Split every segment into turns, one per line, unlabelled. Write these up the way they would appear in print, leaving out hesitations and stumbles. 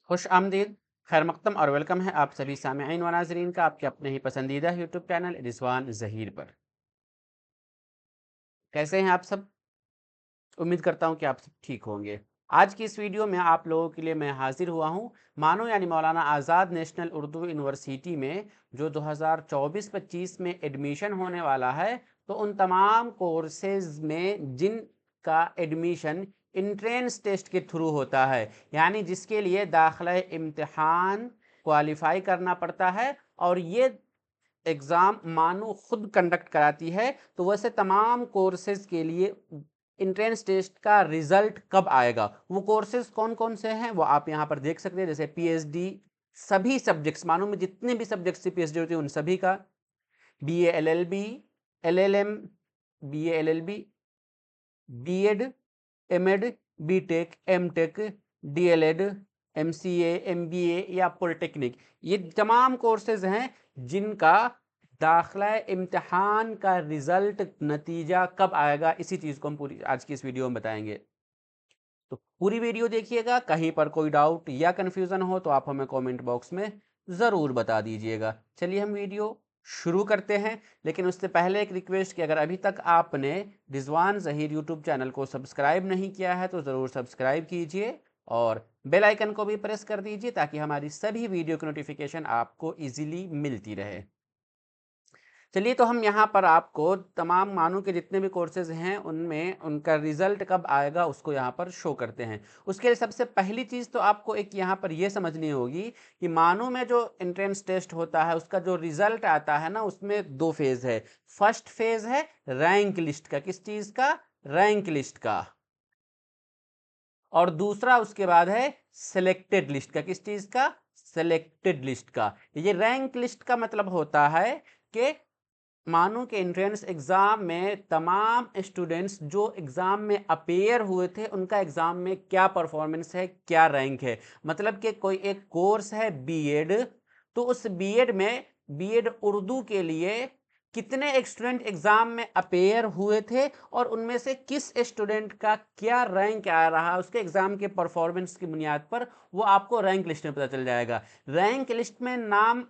खुश आमदीद, खैर मकदम और वेलकम है आप सभी सामेईन व नाज़रीन का आपके अपने ही पसंदीदा यूट्यूब चैनल रिजवान ज़हीर पर। कैसे हैं आप सब? उम्मीद करता हूं कि आप सब ठीक होंगे। आज की इस वीडियो में आप लोगों के लिए मैं हाजिर हुआ हूं मानो यानी मौलाना आज़ाद नेशनल उर्दू यूनिवर्सिटी में जो 2024-25 में एडमिशन होने वाला है, तो उन तमाम कोर्सेज में जिनका एडमिशन इंट्रेंस टेस्ट के थ्रू होता है, यानी जिसके लिए दाखिला इम्तिहान क्वालिफाई करना पड़ता है और ये एग्ज़ाम मानो खुद कंडक्ट कराती है। तो वैसे तमाम कोर्सेज के लिए इंट्रेंस टेस्ट का रिजल्ट कब आएगा, वो कोर्सेज कौन कौन से हैं वो आप यहाँ पर देख सकते हैं। जैसे पीएचडी सभी सब्जेक्ट्स, मानो में जितने भी सब्जेक्ट्स से पीएचडी होती है उन सभी का, BA LLB, LLM, BA LLB, BEd, MEd, BTech, MTech, DElEd, MCA, MBA या पॉलिटेक्निक, ये तमाम कोर्सेज हैं जिनका दाखिला इम्तिहान का रिजल्ट नतीजा कब आएगा, इसी चीज़ को हम पूरी आज की इस वीडियो में बताएंगे। तो पूरी वीडियो देखिएगा, कहीं पर कोई डाउट या कन्फ्यूज़न हो तो आप हमें कमेंट बॉक्स में ज़रूर बता दीजिएगा। चलिए हम वीडियो शुरू करते हैं, लेकिन उससे पहले एक रिक्वेस्ट कि अगर अभी तक आपने रिजवान ज़हीर यूट्यूब चैनल को सब्सक्राइब नहीं किया है तो ज़रूर सब्सक्राइब कीजिए और बेल आइकन को भी प्रेस कर दीजिए ताकि हमारी सभी वीडियो की नोटिफिकेशन आपको ईजिली मिलती रहे। चलिए, तो हम यहाँ पर आपको तमाम मानो के जितने भी कोर्सेज हैं उनमें उनका रिजल्ट कब आएगा उसको यहाँ पर शो करते हैं। उसके लिए सबसे पहली चीज़ तो आपको एक यहाँ पर ये समझनी होगी कि मानो में जो एंट्रेंस टेस्ट होता है उसका जो रिजल्ट आता है ना, उसमें दो फेज़ है। फर्स्ट फेज़ है रैंक लिस्ट का, किस चीज़ का? रैंक लिस्ट का। और दूसरा उसके बाद है सिलेक्टेड लिस्ट का, किस चीज़ का? सिलेक्टेड लिस्ट का। ये रैंक लिस्ट का मतलब होता है कि मानो कि एंट्रेंस एग्ज़ाम में तमाम स्टूडेंट्स जो एग्ज़ाम में अपेयर हुए थे उनका एग्ज़ाम में क्या परफॉर्मेंस है, क्या रैंक है। मतलब कि कोई एक कोर्स है बीएड, तो उस बीएड में बीएड उर्दू के लिए कितने स्टूडेंट एग्ज़ाम में अपेयर हुए थे और उनमें से किस स्टूडेंट का क्या रैंक आ रहा, उसके एग्ज़ाम के परफॉर्मेंस की बुनियाद पर वो आपको रैंक लिस्ट में पता चल जाएगा। रैंक लिस्ट में नाम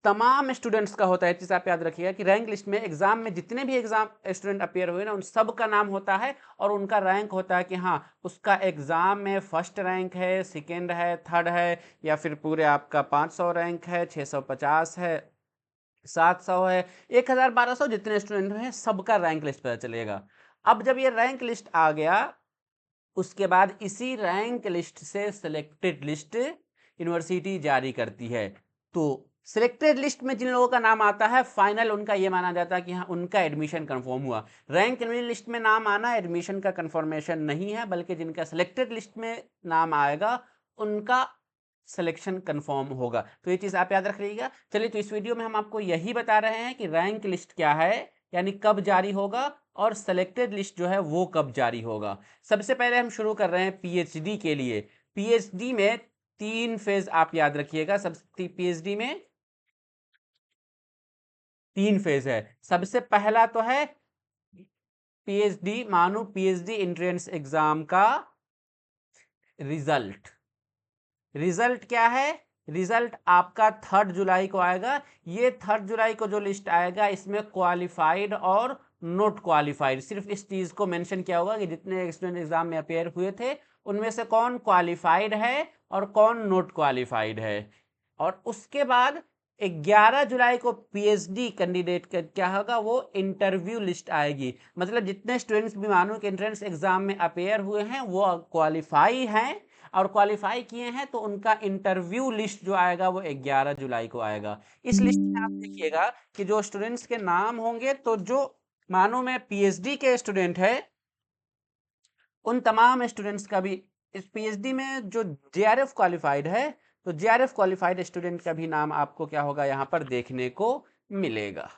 तमाम स्टूडेंट्स का होता है। चीज़ आप याद रखिएगा कि रैंक लिस्ट में एग्जाम में जितने भी एग्जाम स्टूडेंट अपेयर हुए ना उन सब का नाम होता है और उनका रैंक होता है कि हाँ उसका एग्जाम में फर्स्ट रैंक है, सेकेंड है, थर्ड है, या फिर पूरे आपका 500 रैंक है, 650 है, 700 है, 1000, 1200, जितने स्टूडेंट हैं सबका रैंक लिस्ट पता चलेगा। अब जब ये रैंक लिस्ट आ गया, उसके बाद इसी रैंक लिस्ट से सिलेक्टेड लिस्ट यूनिवर्सिटी जारी करती है। तो सिलेक्टेड लिस्ट में जिन लोगों का नाम आता है फाइनल उनका ये माना जाता है कि हाँ उनका एडमिशन कंफर्म हुआ। रैंक लिस्ट में नाम आना एडमिशन का कंफर्मेशन नहीं है, बल्कि जिनका सिलेक्टेड लिस्ट में नाम आएगा उनका सिलेक्शन कंफर्म होगा। तो ये चीज़ आप याद रख लीजिएगा। चलिए, तो इस वीडियो में हम आपको यही बता रहे हैं कि रैंक लिस्ट क्या है, यानी कब जारी होगा, और सेलेक्टेड लिस्ट जो है वो कब जारी होगा। सबसे पहले हम शुरू कर रहे हैं पीएचडी के लिए। पीएचडी में 3 फेज आप याद रखिएगा। सब पीएचडी में 3 फेज है। सबसे पहला तो है पीएचडी, मानो पीएचडी एंट्रेंस एग्जाम का रिजल्ट। रिजल्ट क्या है? रिजल्ट आपका 3 जुलाई को आएगा। ये 3 जुलाई को जो लिस्ट आएगा इसमें क्वालिफाइड और नॉट क्वालिफाइड, सिर्फ इस चीज को मेंशन किया होगा कि जितने स्टूडेंट एग्जाम में अपेयर हुए थे उनमें से कौन क्वालिफाइड है और कौन नॉट क्वालिफाइड है। और उसके बाद 11 जुलाई को पीएचडी कैंडिडेट का क्या होगा, वो इंटरव्यू लिस्ट आएगी। मतलब जितने स्टूडेंट्स भी मानो कि एंट्रेंस एग्जाम में अपेयर हुए हैं वो क्वालिफाई हैं और क्वालिफाई किए हैं, तो उनका इंटरव्यू लिस्ट जो आएगा वो 11 जुलाई को आएगा। इस लिस्ट में आप देखिएगा कि जो स्टूडेंट्स के नाम होंगे, तो जो मानो में पीएचडी के स्टूडेंट है उन तमाम स्टूडेंट्स का भी इस पीएचडी में जो जेआरएफ क्वालिफाइड है, तो जेआरएफ क्वालिफाइड स्टूडेंट का भी नाम आपको क्या होगा यहाँ पर देखने को मिलेगा।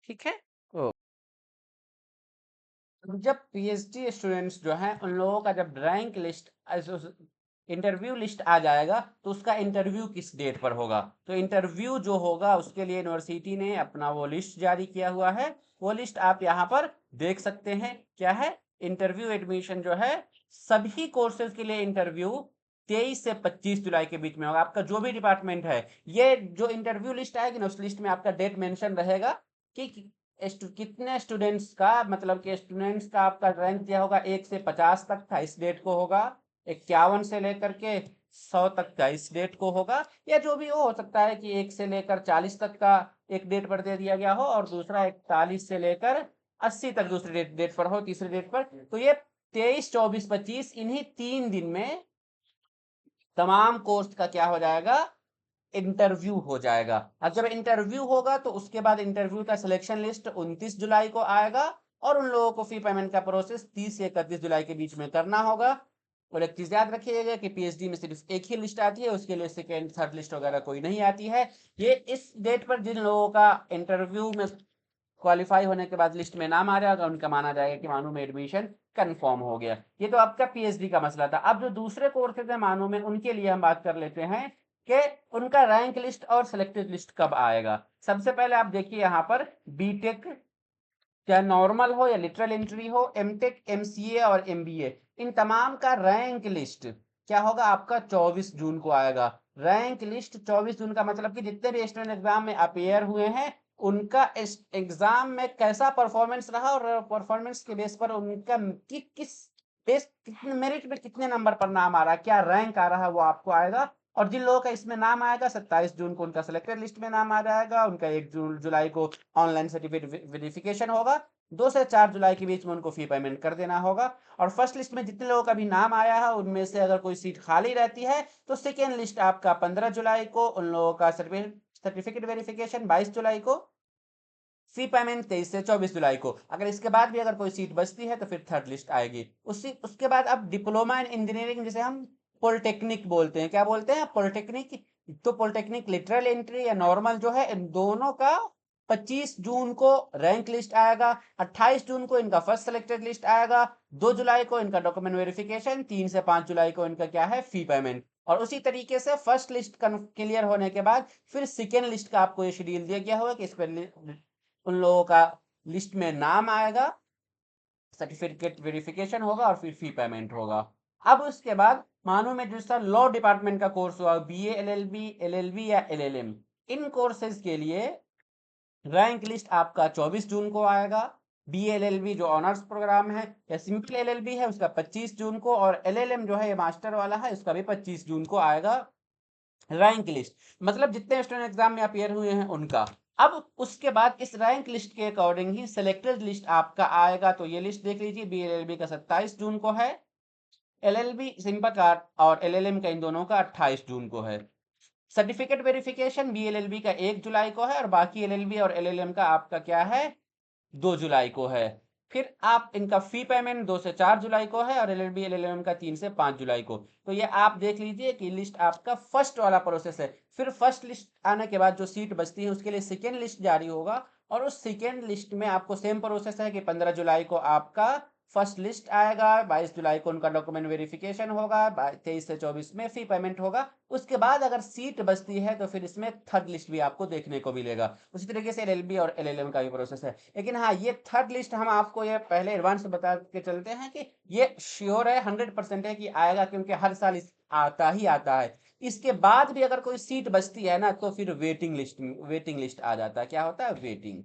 ठीक है। तो जब पीएचडी स्टूडेंट्स जो हैं उन लोगों का जब रैंक लिस्ट इंटरव्यू लिस्ट आ जाएगा, तो उसका इंटरव्यू किस डेट पर होगा, तो इंटरव्यू जो होगा उसके लिए यूनिवर्सिटी ने अपना वो लिस्ट जारी किया हुआ है। वो लिस्ट आप यहाँ पर देख सकते हैं। क्या है? इंटरव्यू एडमिशन जो है सभी कोर्सेज के लिए इंटरव्यू 23 से 25 जुलाई के बीच में होगा। आपका जो भी डिपार्टमेंट है, ये जो इंटरव्यू लिस्ट आएगी ना, उस लिस्ट में आपका डेट मेंशन रहेगा कि कितने स्टूडेंट्स का, मतलब कि स्टूडेंट्स का आपका रैंक दिया होगा 1 से 50 तक का, इस डेट को होगा। 51 से लेकर के 100 तक का इस डेट को होगा, या जो भी हो सकता है कि 1 से लेकर 40 तक का एक डेट पर दे दिया गया हो, और दूसरा 41 से लेकर 80 तक दूसरी डेट पर हो, तीसरी डेट पर। तो ये 23, 24, 25 इन्हीं 3 दिन में तमाम कोर्स का क्या हो जाएगा, इंटरव्यू हो जाएगा। अब जब इंटरव्यू होगा तो उसके बाद इंटरव्यू का सिलेक्शन लिस्ट 29 जुलाई को आएगा, और उन लोगों को फी पेमेंट का प्रोसेस 30 से 31 जुलाई के बीच में करना होगा। और एक चीज याद रखिएगा कि पीएचडी में सिर्फ एक ही लिस्ट आती है, उसके लिए सेकेंड थर्ड लिस्ट वगैरह कोई नहीं आती है। ये इस डेट पर जिन लोगों का इंटरव्यू में क्वालिफाई होने के बाद लिस्ट में नाम आ जाएगा, उनका माना जाएगा कि मानू में एडमिशन कंफर्म हो गया। ये तो आपका पीएचडी का मसला था। अब जो दूसरे कोर्सेज है मानू में, उनके लिए हम बात कर लेते हैं कि उनका रैंक लिस्ट और सिलेक्टेड लिस्ट कब आएगा। सबसे पहले आप देखिए यहाँ पर, बीटेक चाहे नॉर्मल हो या लिटरल एंट्री हो, एमटेक, एमसीए और एमबीए, इन तमाम का रैंक लिस्ट क्या होगा, आपका 24 जून को आएगा। रैंक लिस्ट 24 जून का मतलब कि जितने भी स्टूडेंट एग्जाम में अपेयर हुए हैं, उनका एग्जाम में कैसा परफॉर्मेंस रहा, और परफॉर्मेंस के बेस पर उनका किस बेस, कितने मेरिट में कितने नंबर पर नाम आ रहा है, क्या रैंक आ रहा है, वो आपको आएगा। और जिन लोगों का इसमें नाम आएगा, 27 जून को उनका सिलेक्टेड लिस्ट में नाम आ जाएगा, उनका 1 जुलाई को ऑनलाइन सर्टिफिकेट वेरिफिकेशन होगा, 2 से 4 जुलाई के बीच में उनको फी पेमेंट कर देना होगा। और फर्स्ट लिस्ट में जितने लोगों का भी नाम आया है, उनमें से अगर कोई सीट खाली रहती है तो सेकेंड लिस्ट आपका 15 जुलाई को, उन लोगों का सर्टिफिकेट वेरिफिकेशन 22 जुलाई को, फी पेमेंट 23 से 24 जुलाई को। अगर इसके बाद भी अगर कोई सीट बचती है तो फिर थर्ड लिस्ट आएगी। उसके बाद अब डिप्लोमा इन इंजीनियरिंग, जिसे हम पॉलिटेक्निक बोलते हैं, क्या बोलते हैं, पॉलिटेक्निक। तो पॉलिटेक्निक लिटरल एंट्री या नॉर्मल जो है, इन दोनों का 25 जून को रैंक लिस्ट आएगा, 28 जून को इनका फर्स्ट सिलेक्टेड लिस्ट आएगा, 2 जुलाई को इनका डॉक्यूमेंट वेरिफिकेशन, 3 से 5 जुलाई को इनका क्या है, फी पेमेंट। और उसी तरीके से फर्स्ट लिस्ट क्लियर होने के बाद फिर सेकेंड लिस्ट का आपको ये शेड्यूल दिया गया होगा कि इस पर उन लोगों का लिस्ट में नाम आएगा, सर्टिफिकेट वेरिफिकेशन होगा, और फिर फी पेमेंट होगा। अब उसके बाद मानो में दूसरा लॉ डिपार्टमेंट का कोर्स हुआ, बीए, एलएलबी, एलएलबी या एलएलएम, इन कोर्सेज के लिए रैंक लिस्ट आपका 24 जून को आएगा। बी एलएलबी जो ऑनर्स प्रोग्राम है या सिंपल एलएलबी है, उसका 25 जून को, और एलएलएम जो है ये मास्टर वाला है, उसका भी 25 जून को आएगा रैंक लिस्ट, मतलब जितने स्टूडेंट एग्जाम में अपियर हुए हैं उनका। अब उसके बाद इस रैंक लिस्ट के अकॉर्डिंग ही सिलेक्टेड लिस्ट आपका आएगा। तो ये लिस्ट देख लीजिए, बी एलएलबी का 27 जून को है, एलएलबी सिंपल का और एलएलएम का इन दोनों का 28 जून को है। सर्टिफिकेट वेरिफिकेशन बीएलएलबी का 1 जुलाई को है, और बाकी एलएलबी और एलएलएम का आपका क्या है, 2 जुलाई को है। फिर आप इनका फी पेमेंट 2 से 4 जुलाई को है, और एलएलबी एलएलएम का 3 से 5 जुलाई को। तो ये आप देख लीजिए कि लिस्ट आपका फर्स्ट वाला प्रोसेस है। फिर फर्स्ट लिस्ट आने के बाद जो सीट बचती है उसके लिए सेकेंड लिस्ट जारी होगा, और उस सेकेंड लिस्ट में आपको सेम प्रोसेस है कि 15 जुलाई को आपका फर्स्ट लिस्ट आएगा, 22 जुलाई को उनका डॉक्यूमेंट वेरिफिकेशन होगा, 23 से 24 में फी पेमेंट होगा। उसके बाद अगर सीट बचती है तो फिर इसमें थर्ड लिस्ट भी आपको देखने को मिलेगा। उसी तरीके से एलएलबी और एलएलएम का भी प्रोसेस है। लेकिन हाँ, ये थर्ड लिस्ट हम आपको ये पहले एडवांस बता के चलते हैं कि ये श्योर है, 100% है कि आएगा, क्योंकि हर साल आता ही आता है। इसके बाद भी अगर कोई सीट बचती है ना, तो फिर वेटिंग लिस्ट आ जाता है। क्या होता है, वेटिंग।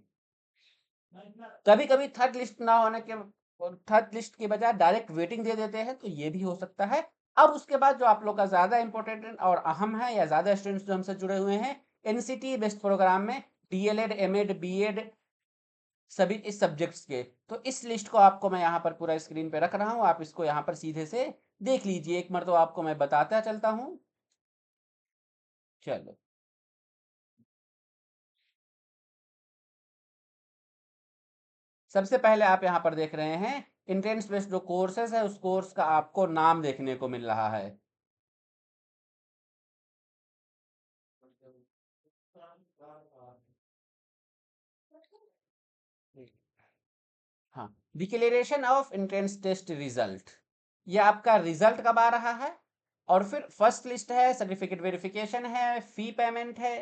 कभी कभी थर्ड लिस्ट ना होने के, थर्ड लिस्ट के बजाय डायरेक्ट वेटिंग दे देते हैं, तो ये भी हो सकता है। अब उसके बाद जो आप लोग का ज्यादा इंपॉर्टेंट और अहम है, या ज्यादा स्टूडेंट्स जो हमसे जुड़े हुए हैं एनसीटी बेस्ड प्रोग्राम में, डीएलएड, एमएड, बीएड, सभी इस सब्जेक्ट्स के, तो इस लिस्ट को आपको मैं यहाँ पर पूरा स्क्रीन पे रख रहा हूँ, आप इसको यहाँ पर सीधे से देख लीजिए। एक मरतबा आपको मैं बताता चलता हूँ। चलो, सबसे पहले आप यहाँ पर देख रहे हैं इंट्रेंस बेस्ड जो कोर्सेज है, उस कोर्स का आपको नाम देखने को मिल रहा है। हाँ, declaration of entrance test result, ये आपका रिजल्ट कब आ रहा है। और फिर फर्स्ट लिस्ट है, सर्टिफिकेट वेरिफिकेशन है, फी पेमेंट है,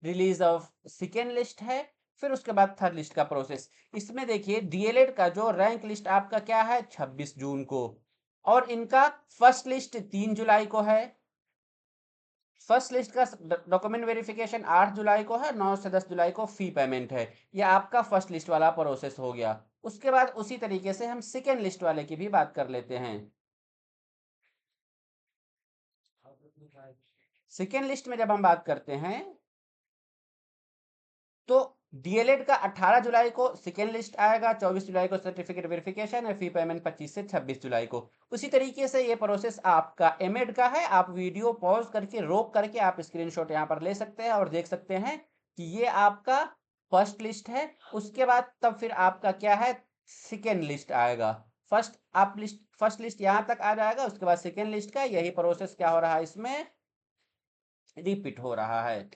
रिलीज ऑफ सेकेंड लिस्ट है, फिर उसके बाद थर्ड लिस्ट का प्रोसेस। इसमें देखिए डीएलएड का जो रैंक लिस्ट आपका क्या है 26 जून को, और इनका फर्स्ट लिस्ट 3 जुलाई को है। फर्स्ट लिस्ट का डॉक्यूमेंट वेरिफिकेशन 8 जुलाई को है, 9 से 10 जुलाई को फी पेमेंट है। यह आपका फर्स्ट लिस्ट वाला प्रोसेस हो गया। उसके बाद उसी तरीके से हम सेकेंड लिस्ट वाले की भी बात कर लेते हैं। सेकेंड लिस्ट में जब हम बात करते हैं तो डीएलएड का 18 जुलाई को सेकेंड लिस्ट आएगा, 24 जुलाई को सर्टिफिकेट वेरिफिकेशन है, फी पेमेंट 25 से 26 जुलाई को। उसी तरीके से ये प्रोसेस आपका एमएड का है। आप वीडियो पॉज करके रोक करके आप स्क्रीनशॉट यहाँ पर ले सकते हैं और देख सकते हैं कि ये आपका फर्स्ट लिस्ट है। उसके बाद तब फिर आपका क्या है सेकेंड लिस्ट आएगा। फर्स्ट लिस्ट यहाँ तक आ जाएगा, उसके बाद सेकेंड लिस्ट का यही प्रोसेस क्या हो रहा है इसमें रिपीट हो रहा है।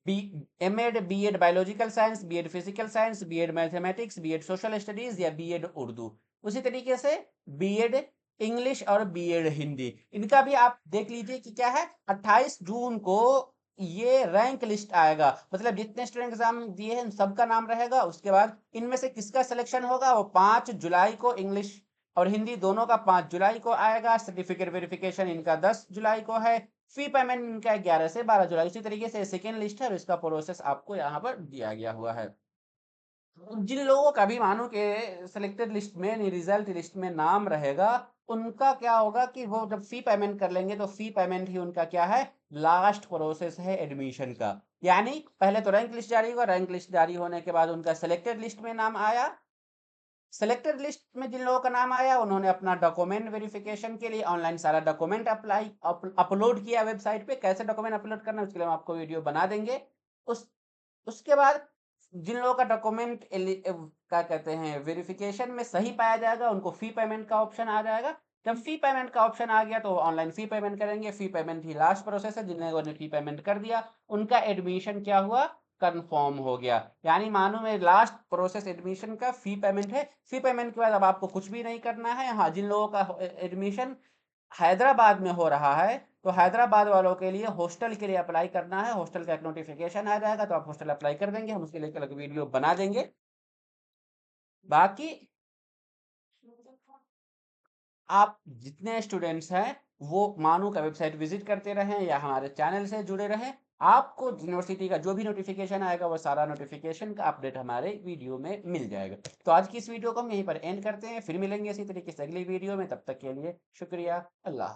MEd, BEd biological science, BEd physical science, BEd mathematics, BEd social studies या बीएड उर्दू। उसी तरीके से बीएड इंग्लिश और बीएड हिंदी, इनका भी आप देख लीजिए कि क्या है 28 जून को ये रैंक लिस्ट आएगा। मतलब जितने स्टूडेंट एग्जाम दिए हैं सबका नाम रहेगा। उसके बाद इनमें से किसका सिलेक्शन होगा वो 5 जुलाई को इंग्लिश और हिंदी दोनों का 5 जुलाई को आएगा। सर्टिफिकेट वेरिफिकेशन इनका 10 जुलाई को है। फी पेमेंट इनका 11 से 12 जुलाई। उसी तरीके से सेकेंड लिस्ट है और इसका प्रोसेस आपको यहाँ पर दिया गया हुआ है। जिन लोगों का भी मानो कि सिलेक्टेड लिस्ट में रिजल्ट लिस्ट में नाम रहेगा, उनका क्या होगा कि वो जब फी पेमेंट कर लेंगे तो फी पेमेंट ही उनका क्या है लास्ट प्रोसेस है एडमिशन का। यानी पहले तो रैंक लिस्ट जारी हुआ, रैंक लिस्ट जारी होने के बाद उनका सिलेक्टेड लिस्ट में नाम आया। सिलेक्टेड लिस्ट में जिन लोगों का नाम आया उन्होंने अपना डॉक्यूमेंट वेरिफिकेशन के लिए ऑनलाइन सारा डॉक्यूमेंट अपलोड किया वेबसाइट पे। कैसे डॉक्यूमेंट अपलोड करना है उसके लिए हम आपको वीडियो बना देंगे। उस उसके बाद जिन लोगों का डॉक्यूमेंट क्या कहते हैं वेरिफिकेशन में सही पाया जाएगा उनको फी पेमेंट का ऑप्शन आ जाएगा। जब फी पेमेंट का ऑप्शन आ गया तो ऑनलाइन फी पेमेंट करेंगे। फी पेमेंट ही लास्ट प्रोसेस है। जिन लोगों ने फी पेमेंट कर दिया उनका एडमिशन क्या हुआ कंफर्म हो गया। यानी मानो में लास्ट प्रोसेस एडमिशन का फी पेमेंट है। फी पेमेंट के बाद अब आपको कुछ भी नहीं करना है। हाँ, जिन लोगों का एडमिशन हैदराबाद में हो रहा है तो हैदराबाद वालों के लिए हॉस्टल के लिए अप्लाई करना है। हॉस्टल का एक नोटिफिकेशन आ जाएगा तो आप हॉस्टल अप्लाई कर देंगे। हम उसके लिए अलग वीडियो बना देंगे। बाकी आप जितने स्टूडेंट्स हैं वो मानू का वेबसाइट विजिट करते रहें या हमारे चैनल से जुड़े रहें। आपको यूनिवर्सिटी का जो भी नोटिफिकेशन आएगा वो सारा नोटिफिकेशन का अपडेट हमारे वीडियो में मिल जाएगा। तो आज की इस वीडियो को हम यहीं पर एंड करते हैं। फिर मिलेंगे इसी तरीके से अगली वीडियो में। तब तक के लिए शुक्रिया। अल्लाह।